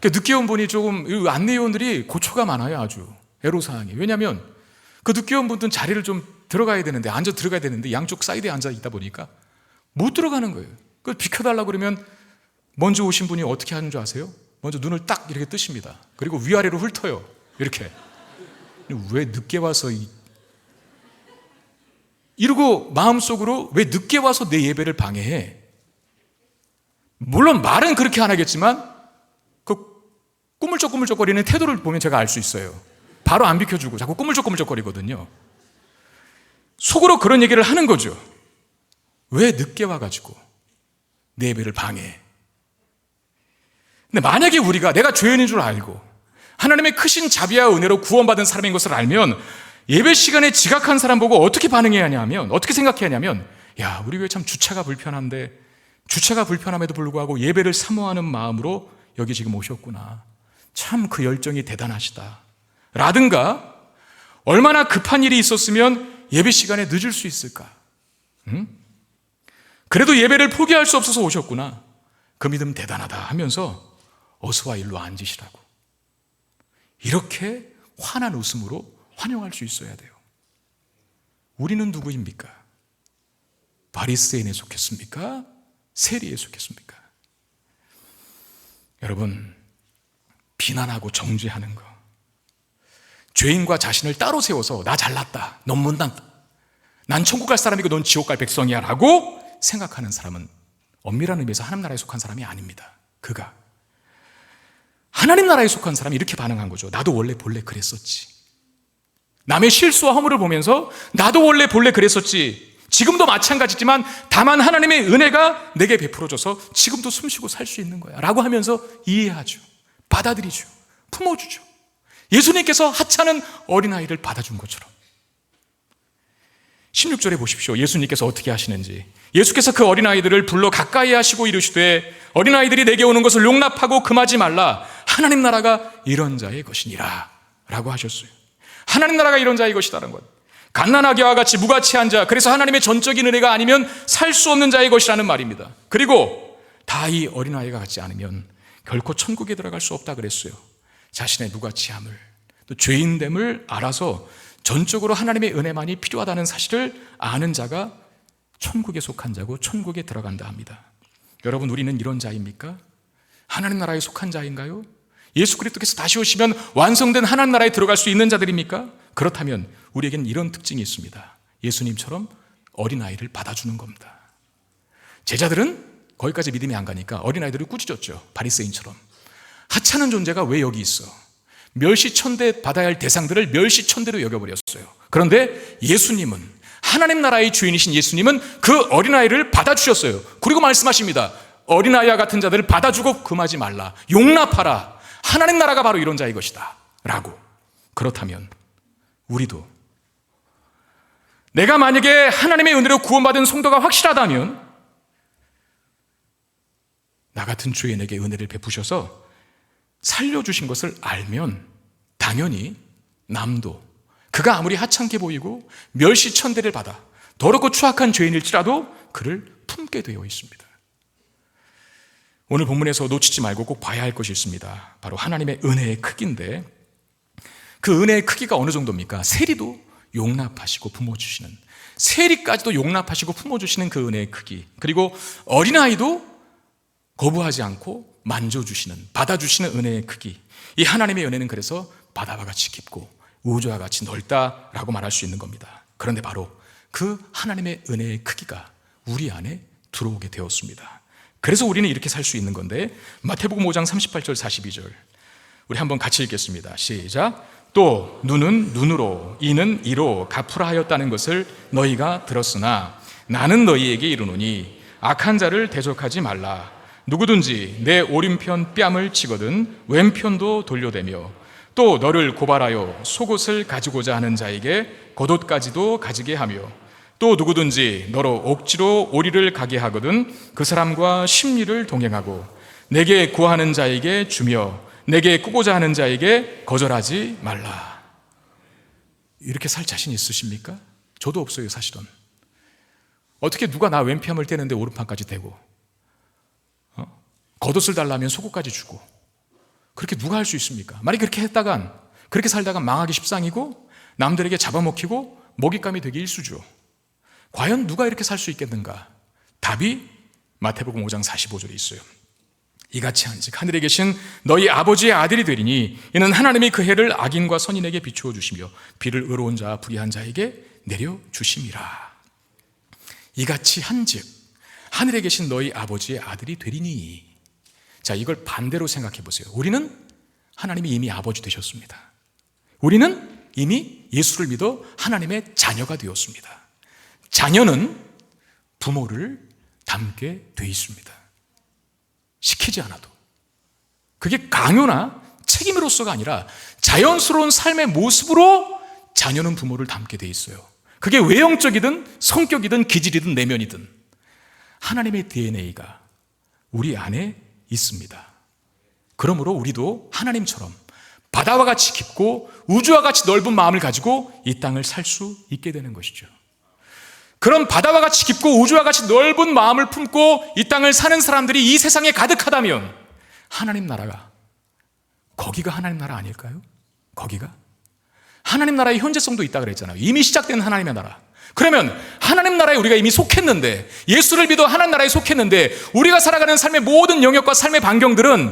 그러니까 늦게 온 분이 조금, 안내요원들이 고초가 많아요, 아주. 애로사항이. 왜냐하면 그 늦게 온 분들은 자리를 좀 들어가야 되는데, 앉아 들어가야 되는데, 양쪽 사이드에 앉아 있다 보니까 못 들어가는 거예요. 그걸 비켜달라고 그러면 먼저 오신 분이 어떻게 하는 줄 아세요? 먼저 눈을 딱 이렇게 뜨십니다. 그리고 위아래로 훑어요. 이렇게. 왜 늦게 와서 이러고 마음속으로 왜 늦게 와서 내 예배를 방해해? 물론 말은 그렇게 안 하겠지만 그 꾸물쩍꾸물쩍거리는 태도를 보면 제가 알 수 있어요. 바로 안 비켜주고 자꾸 꾸물쩍꾸물쩍거리거든요. 속으로 그런 얘기를 하는 거죠. 왜 늦게 와가지고 내 예배를 방해해? 근데 만약에 우리가 내가 죄인인 줄 알고 하나님의 크신 자비와 은혜로 구원받은 사람인 것을 알면 예배 시간에 지각한 사람 보고 어떻게 반응해야 하냐면, 어떻게 생각해야 하냐면, 야, 우리 왜 참 주차가 불편한데 주차가 불편함에도 불구하고 예배를 사모하는 마음으로 여기 지금 오셨구나. 참 그 열정이 대단하시다. 라든가 얼마나 급한 일이 있었으면 예배 시간에 늦을 수 있을까? 응? 그래도 예배를 포기할 수 없어서 오셨구나. 그 믿음 대단하다 하면서 어서와 일로 앉으시라고. 이렇게 환한 웃음으로 환영할 수 있어야 돼요. 우리는 누구입니까? 바리새인에 속했습니까? 세리에 속했습니까? 여러분, 비난하고 정죄하는 거, 죄인과 자신을 따로 세워서 나 잘났다, 넌 못났다, 난 천국 갈 사람이고 넌 지옥 갈 백성이야 라고 생각하는 사람은 엄밀한 의미에서 하나님 나라에 속한 사람이 아닙니다. 그가 하나님 나라에 속한 사람이 이렇게 반응한 거죠. 나도 원래 본래 그랬었지. 남의 실수와 허물을 보면서 나도 원래 본래 그랬었지. 지금도 마찬가지지만 다만 하나님의 은혜가 내게 베풀어져서 지금도 숨쉬고 살 수 있는 거야 라고 하면서 이해하죠. 받아들이죠. 품어주죠. 예수님께서 하찮은 어린아이를 받아준 것처럼. 16절에 보십시오. 예수님께서 어떻게 하시는지. 예수께서 그 어린아이들을 불러 가까이 하시고 이르시되 어린아이들이 내게 오는 것을 용납하고 금하지 말라. 하나님 나라가 이런 자의 것이니라 라고 하셨어요. 하나님 나라가 이런 자의 것이라는 것. 갓난아기와 같이 무가치한 자, 그래서 하나님의 전적인 은혜가 아니면 살 수 없는 자의 것이라는 말입니다. 그리고 다 이 어린아이가 같지 않으면 결코 천국에 들어갈 수 없다 그랬어요. 자신의 무가치함을, 또 죄인됨을 알아서 전적으로 하나님의 은혜만이 필요하다는 사실을 아는 자가 천국에 속한 자고 천국에 들어간다 합니다. 여러분, 우리는 이런 자입니까? 하나님 나라에 속한 자인가요? 예수 그리스도께서 다시 오시면 완성된 하나님 나라에 들어갈 수 있는 자들입니까? 그렇다면 우리에게는 이런 특징이 있습니다. 예수님처럼 어린아이를 받아주는 겁니다. 제자들은 거기까지 믿음이 안 가니까 어린아이들을 꾸짖었죠. 바리새인처럼. 하찮은 존재가 왜 여기 있어? 멸시천대 받아야 할 대상들을 멸시천대로 여겨버렸어요. 그런데 예수님은, 하나님 나라의 주인이신 예수님은 그 어린아이를 받아주셨어요. 그리고 말씀하십니다. 어린아이와 같은 자들을 받아주고 금하지 말라. 용납하라. 하나님 나라가 바로 이런 자의 것이다 라고. 그렇다면 우리도, 내가 만약에 하나님의 은혜로 구원받은 성도가 확실하다면 나 같은 죄인에게 은혜를 베푸셔서 살려주신 것을 알면 당연히 남도 그가 아무리 하찮게 보이고 멸시천대를 받아 더럽고 추악한 죄인일지라도 그를 품게 되어 있습니다. 오늘 본문에서 놓치지 말고 꼭 봐야 할 것이 있습니다. 바로 하나님의 은혜의 크기인데, 그 은혜의 크기가 어느 정도입니까? 세리도 용납하시고 품어주시는, 세리까지도 용납하시고 품어주시는 그 은혜의 크기, 그리고 어린아이도 거부하지 않고 만져주시는, 받아주시는 은혜의 크기. 이 하나님의 은혜는 그래서 바다와 같이 깊고 우주와 같이 넓다라고 말할 수 있는 겁니다. 그런데 바로 그 하나님의 은혜의 크기가 우리 안에 들어오게 되었습니다. 그래서 우리는 이렇게 살 수 있는 건데, 마태복음 5장 38절 42절 우리 한번 같이 읽겠습니다. 시작. 또 눈은 눈으로 이는 이로 갚으라 하였다는 것을 너희가 들었으나 나는 너희에게 이르노니 악한 자를 대적하지 말라. 누구든지 내 오른편 뺨을 치거든 왼편도 돌려대며 또 너를 고발하여 속옷을 가지고자 하는 자에게 겉옷까지도 가지게 하며 또 누구든지 너로 억지로 오리를 가게 하거든 그 사람과 심리를 동행하고 내게 구하는 자에게 주며 내게 꾸고자 하는 자에게 거절하지 말라. 이렇게 살 자신 있으십니까? 저도 없어요, 사실은. 어떻게 누가 나 왼편을 떼는데 오른편까지 대고, 겉옷을 달라면 속옷까지 주고, 그렇게 누가 할 수 있습니까? 만약에 그렇게 했다간, 그렇게 살다가 망하기 십상이고 남들에게 잡아먹히고 먹잇감이 되기 일쑤죠. 과연 누가 이렇게 살 수 있겠는가? 답이 마태복음 5장 45절에 있어요. 이같이 한즉 하늘에 계신 너희 아버지의 아들이 되리니 이는 하나님이 그 해를 악인과 선인에게 비추어 주시며 비를 의로운 자와 불의한 자에게 내려 주심이라. 이같이 한즉 하늘에 계신 너희 아버지의 아들이 되리니. 자, 이걸 반대로 생각해 보세요. 우리는 하나님이 이미 아버지 되셨습니다. 우리는 이미 예수를 믿어 하나님의 자녀가 되었습니다. 자녀는 부모를 닮게 돼 있습니다. 시키지 않아도. 그게 강요나 책임으로서가 아니라 자연스러운 삶의 모습으로 자녀는 부모를 닮게 돼 있어요. 그게 외형적이든 성격이든 기질이든 내면이든 하나님의 DNA가 우리 안에 있습니다. 그러므로 우리도 하나님처럼 바다와 같이 깊고 우주와 같이 넓은 마음을 가지고 이 땅을 살 수 있게 되는 것이죠. 그런 바다와 같이 깊고 우주와 같이 넓은 마음을 품고 이 땅을 사는 사람들이 이 세상에 가득하다면 하나님 나라가, 거기가 하나님 나라 아닐까요? 거기가? 하나님 나라의 현재성도 있다 그랬잖아요. 이미 시작된 하나님의 나라. 그러면 하나님 나라에 우리가 이미 속했는데, 예수를 믿어 하나님 나라에 속했는데, 우리가 살아가는 삶의 모든 영역과 삶의 반경들은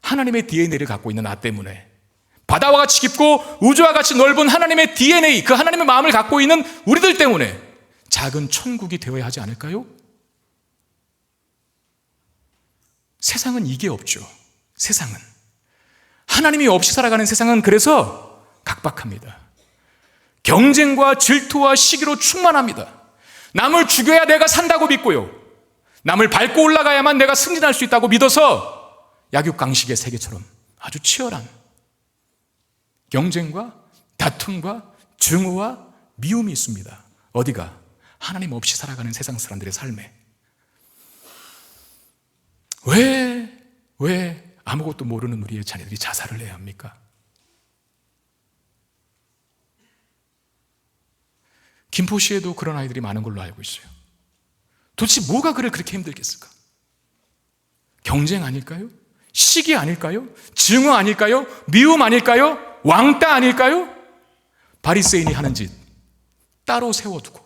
하나님의 DNA를 갖고 있는 나 때문에, 바다와 같이 깊고 우주와 같이 넓은 하나님의 DNA, 그 하나님의 마음을 갖고 있는 우리들 때문에 작은 천국이 되어야 하지 않을까요? 세상은 이게 없죠. 세상은, 하나님이 없이 살아가는 세상은 그래서 각박합니다. 경쟁과 질투와 시기로 충만합니다. 남을 죽여야 내가 산다고 믿고요, 남을 밟고 올라가야만 내가 승진할 수 있다고 믿어서 약육강식의 세계처럼 아주 치열한 경쟁과 다툼과 증오와 미움이 있습니다. 어디가? 하나님 없이 살아가는 세상 사람들의 삶에. 왜 아무것도 모르는 우리의 자녀들이 자살을 해야 합니까? 김포시에도 그런 아이들이 많은 걸로 알고 있어요. 도대체 뭐가 그를 그렇게 힘들겠을까? 경쟁 아닐까요? 시기 아닐까요? 증오 아닐까요? 미움 아닐까요? 왕따 아닐까요? 바리새인이 하는 짓 따로 세워두고,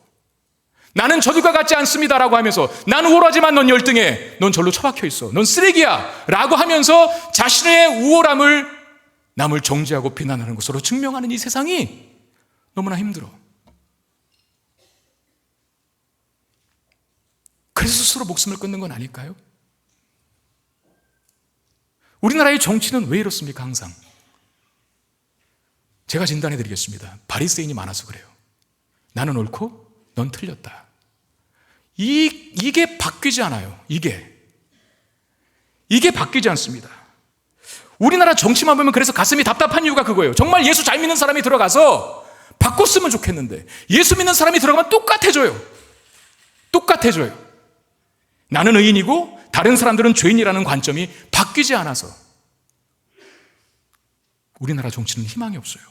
나는 저들과 같지 않습니다라고 하면서, 나는 우월하지만 넌 열등해, 넌 절로 처박혀 있어, 넌 쓰레기야 라고 하면서 자신의 우월함을 남을 정죄하고 비난하는 것으로 증명하는 이 세상이 너무나 힘들어. 그래서 스스로 목숨을 끊는 건 아닐까요? 우리나라의 정치는 왜 이렇습니까? 항상 제가 진단해 드리겠습니다. 바리새인이 많아서 그래요. 나는 옳고 넌 틀렸다. 이게 바뀌지 않아요. 이게 바뀌지 않습니다. 우리나라 정치만 보면 그래서 가슴이 답답한 이유가 그거예요. 정말 예수 잘 믿는 사람이 들어가서 바꿨으면 좋겠는데, 예수 믿는 사람이 들어가면 똑같아져요. 나는 의인이고 다른 사람들은 죄인이라는 관점이 바뀌지 않아서 우리나라 정치는 희망이 없어요.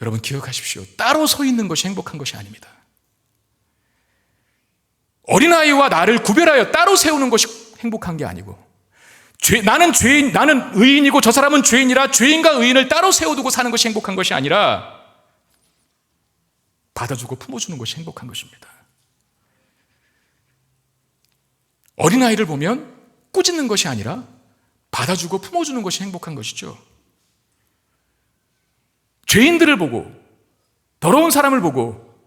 여러분 기억하십시오. 따로 서 있는 것이 행복한 것이 아닙니다. 어린아이와 나를 구별하여 따로 세우는 것이 행복한 게 아니고, 나는 의인이고 저 사람은 죄인이라 죄인과 의인을 따로 세워두고 사는 것이 행복한 것이 아니라 받아주고 품어주는 것이 행복한 것입니다. 어린아이를 보면 꾸짖는 것이 아니라 받아주고 품어주는 것이 행복한 것이죠. 죄인들을 보고, 더러운 사람을 보고,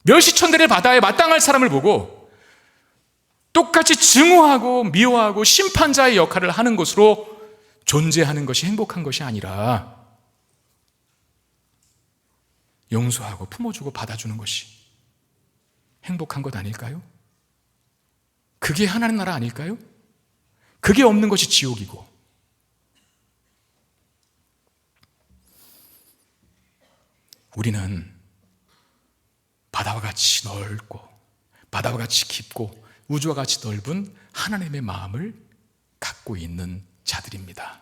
멸시천대를 바다에 마땅할 사람을 보고 똑같이 증오하고 미워하고 심판자의 역할을 하는 것으로 존재하는 것이 행복한 것이 아니라 용서하고 품어주고 받아주는 것이 행복한 것 아닐까요? 그게 하나님 나라 아닐까요? 그게 없는 것이 지옥이고, 우리는 바다와 같이 넓고 바다와 같이 깊고 우주와 같이 넓은 하나님의 마음을 갖고 있는 자들입니다.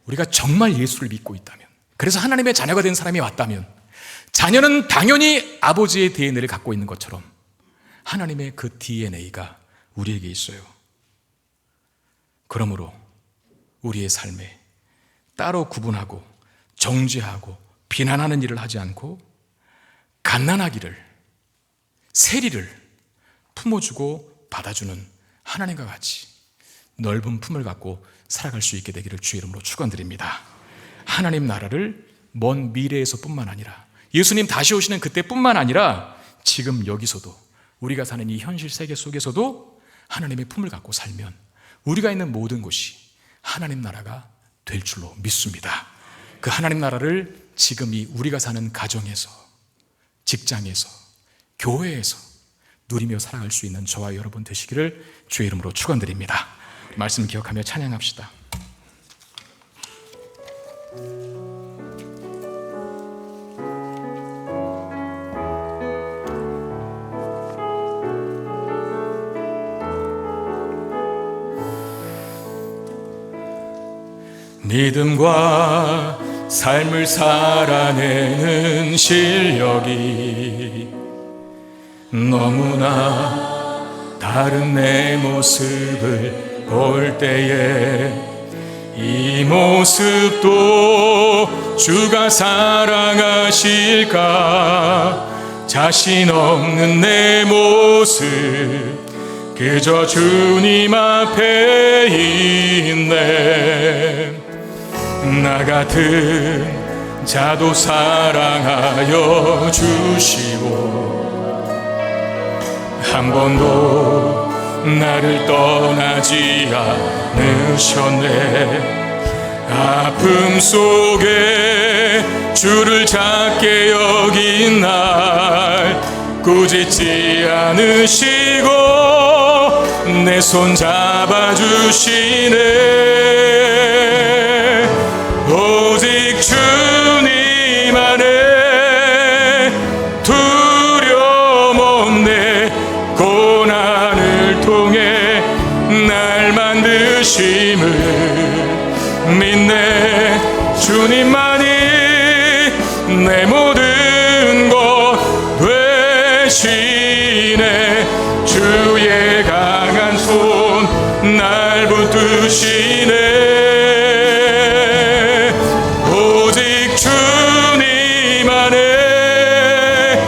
우리가 정말 예수를 믿고 있다면, 그래서 하나님의 자녀가 된 사람이 왔다면, 자녀는 당연히 아버지의 DNA를 갖고 있는 것처럼 하나님의 그 DNA가 우리에게 있어요. 그러므로 우리의 삶에 따로 구분하고 정죄하고 비난하는 일을 하지 않고 갓난아기를, 세리를 품어주고 받아주는 하나님과 같이 넓은 품을 갖고 살아갈 수 있게 되기를 주의 이름으로 축원드립니다. 하나님 나라를 먼 미래에서 뿐만 아니라, 예수님 다시 오시는 그때뿐만 아니라 지금 여기서도, 우리가 사는 이 현실 세계 속에서도 하나님의 품을 갖고 살면 우리가 있는 모든 곳이 하나님 나라가 될 줄로 믿습니다. 그 하나님 나라를 지금 이 우리가 사는 가정에서, 직장에서, 교회에서 누리며 살아갈 수 있는 저와 여러분 되시기를 주의 이름으로 축원드립니다. 말씀 기억하며 찬양합시다. 믿음과 삶을 살아내는 실력이 너무나 다른 내 모습을 볼 때에 이 모습도 주가 사랑하실까? 자신 없는 내 모습 그저 주님 앞에 있네. 나 같은 자도 사랑하여 주시고 한 번도 나를 떠나지 않으셨네. 아픔 속에 주를 작게 여긴 날 꾸짖지 않으시고 내 손 잡아주시네. 오직 주님 안에 두려움 없네. 고난을 통해 날 만드심을 믿네. 주님만이 내 모든 것 되시네. 주의 강한 손 날 붙드시네. 오직 주님 안에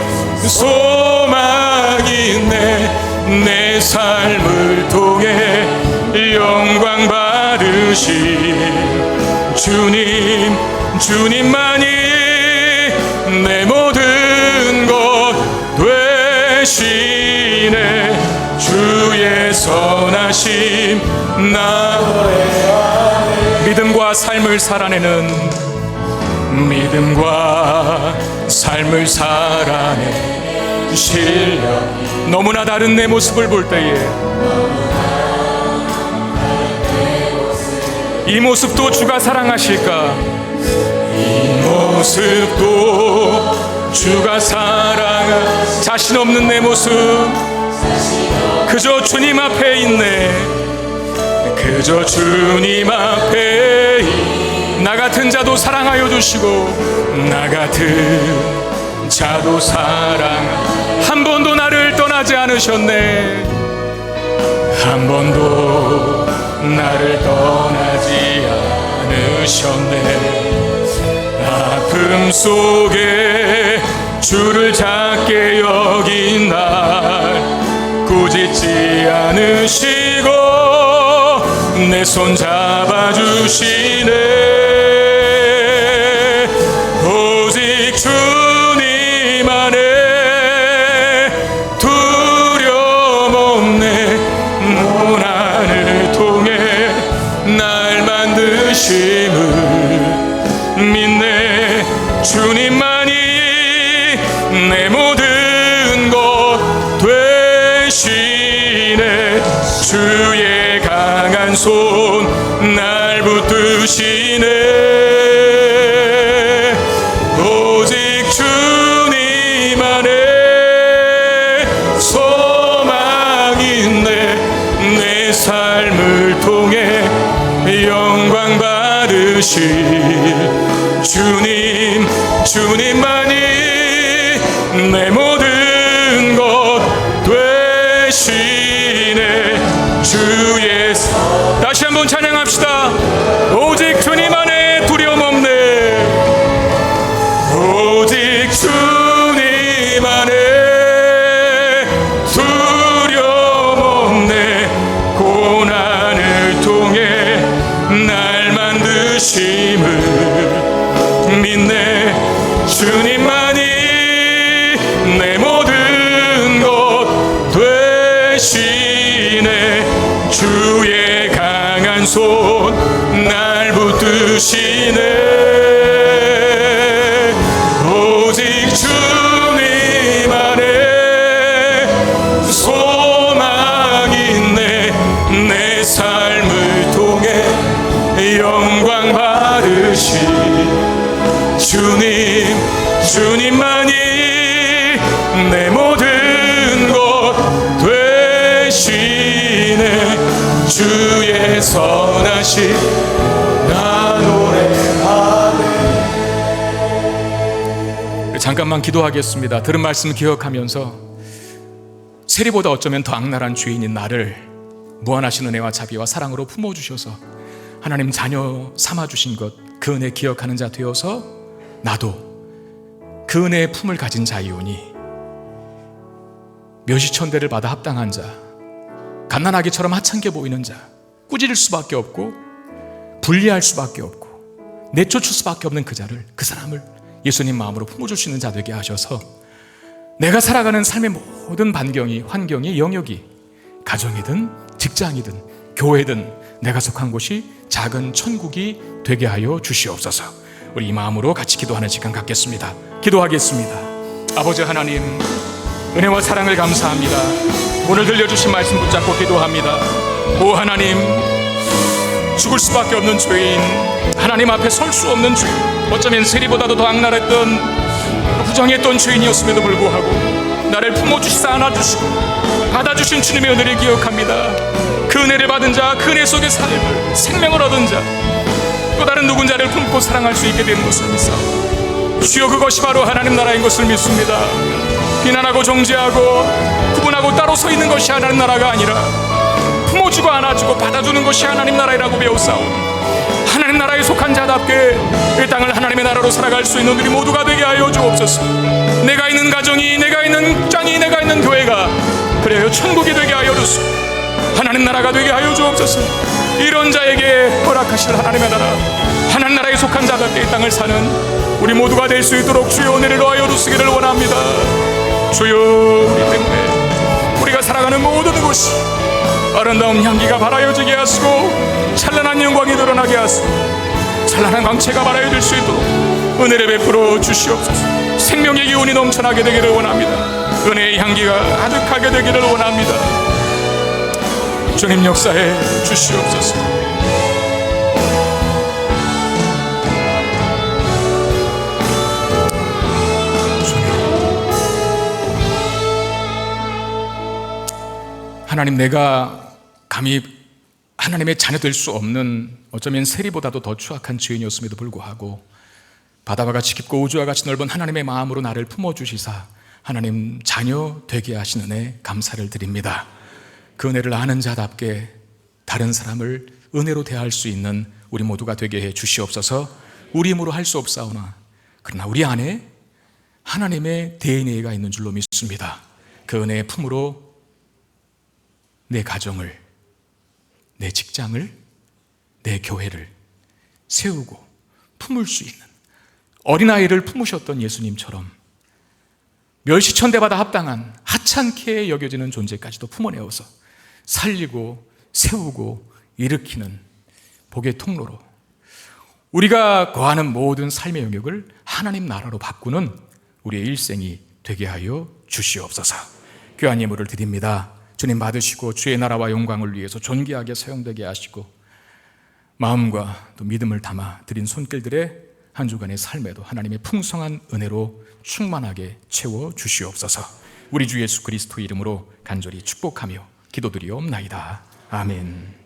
소망이 있네. 내 삶을 통해 영광 받으신 주님, 주님만이 내 모든 것 되시네. 주의 선하심 나의 믿음과 삶을 살아내는, 믿음과 삶을 살아내는 실력. 너무나 다른 내 모습을 볼 때에 이 모습도 주가 사랑하실까? 이 모습도 주가 사랑하. 자신 없는 내 모습 그저 주님 앞에 있네. 그저 주님 앞에 나 같은 자도 사랑하여 주시고 나 같은 자도 사랑. 한 번도 나를 떠나지 않으셨네. 한 번도 나를 떠나지 않으셨네. 아픔 속에 주를 작게 여긴 날 꾸짖지 않으시고 내 손 잡아주시네. 오직 주님 안에 두려움 없네. 고난을 통해 날 만드심을 믿네. 주님만이 내 모든 것 되시네. 주의 강한 손 날 붙드시네. 오직 주님 안에 소망이 있네. 내 삶을 통해 영광 받으실 주님, 주님만이 내 모든 것 되시네. 주의 다시 한번 찬양합시다. 오직 주님 안에 두려움 없네. 믿네. 주님만이 내 모든 것 되시네. 주의 강한 손 날 붙드시네. 오직 주님 안에 소망이 있네. 내 삶을 통해 영광 받으시 주님만이 내 모든 것 되시네. 주의 선하심 나 노래하네. 잠깐만 기도하겠습니다. 들은 말씀 기억하면서 세리보다 어쩌면 더 악랄한 죄인인 나를 무한하신 은혜와 자비와 사랑으로 품어주셔서 하나님 자녀 삼아주신 것, 그 은혜 기억하는 자 되어서 나도 그 은혜의 품을 가진 자이오니 멸시천대를 받아 합당한 자, 갓난아기처럼 하찮게 보이는 자, 꾸짖을 수밖에 없고 불리할 수밖에 없고 내쫓을 수밖에 없는 그 사람을 예수님 마음으로 품어줄 수 있는 자 되게 하셔서 내가 살아가는 삶의 모든 반경이, 환경이, 영역이 가정이든 직장이든 교회든 내가 속한 곳이 작은 천국이 되게 하여 주시옵소서. 우리 이 마음으로 같이 기도하는 시간 갖겠습니다. 기도하겠습니다. 아버지 하나님, 은혜와 사랑을 감사합니다. 오늘 들려주신 말씀 붙잡고 기도합니다. 오 하나님, 죽을 수밖에 없는 죄인, 하나님 앞에 설 수 없는 죄인, 어쩌면 세리보다도 더 악랄했던 부정했던 죄인이었음에도 불구하고 나를 품어주시사 안아주시고 받아주신 주님의 은혜를 기억합니다. 그 은혜를 받은 자, 그 은혜 속의 삶을, 생명을 얻은 자, 또 다른 누군 자를 품고 사랑할 수 있게 되는 것을 믿사옵니다. 주여, 그것이 바로 하나님 나라인 것을 믿습니다. 비난하고 정죄하고 구분하고 따로 서 있는 것이 하나님 나라가 아니라 품어주고 안아주고 받아주는 것이 하나님 나라이라고 배웠사오니 하나님 나라에 속한 자답게 이 땅을 하나님의 나라로 살아갈 수 있는 우리 모두가 되게 하여 주옵소서. 내가 있는 가정이, 내가 있는 장이, 내가 있는 교회가 그래요 천국이 되게 하여 주소서. 하나님 나라가 되게 하여 주옵소서. 이런 자에게 허락하실 하나님의 나라, 하나님 나라에 속한 자답게 이 땅을 사는 우리 모두가 될 수 있도록 주의 은혜를 더하여 주시기를 원합니다. 주여, 우리 때문에 우리가 살아가는 모든 곳이 아름다운 향기가 발하여지게 하시고 찬란한 영광이 드러나게 하시고 찬란한 광채가 발하여질 수 있도록 은혜를 베풀어 주시옵소서. 생명의 기운이 넘쳐나게 되기를 원합니다. 은혜의 향기가 가득하게 되기를 원합니다. 주님 역사해 주시옵소서. 하나님, 내가 감히 하나님의 자녀 될 수 없는 어쩌면 세리보다도 더 추악한 죄인이었음에도 불구하고 바다와 같이 깊고 우주와 같이 넓은 하나님의 마음으로 나를 품어주시사 하나님 자녀 되게 하시는 은혜 감사를 드립니다. 그 은혜를 아는 자답게 다른 사람을 은혜로 대할 수 있는 우리 모두가 되게 해 주시옵소서. 우리 힘으로 할 수 없사오나 그러나 우리 안에 하나님의 DNA가 있는 줄로 믿습니다. 그 은혜의 품으로 내 가정을, 내 직장을, 내 교회를 세우고 품을 수 있는 어린아이를 품으셨던 예수님처럼 멸시천대받아 합당한 하찮게 여겨지는 존재까지도 품어내어서 살리고 세우고 일으키는 복의 통로로 우리가 거하는 모든 삶의 영역을 하나님 나라로 바꾸는 우리의 일생이 되게 하여 주시옵소서. 귀한 예물을 드립니다. 주님 받으시고 주의 나라와 영광을 위해서 존귀하게 사용되게 하시고 마음과 또 믿음을 담아 드린 손길들의 한 주간의 삶에도 하나님의 풍성한 은혜로 충만하게 채워 주시옵소서. 우리 주 예수 그리스도 이름으로 간절히 축복하며 기도드리옵나이다. 아멘.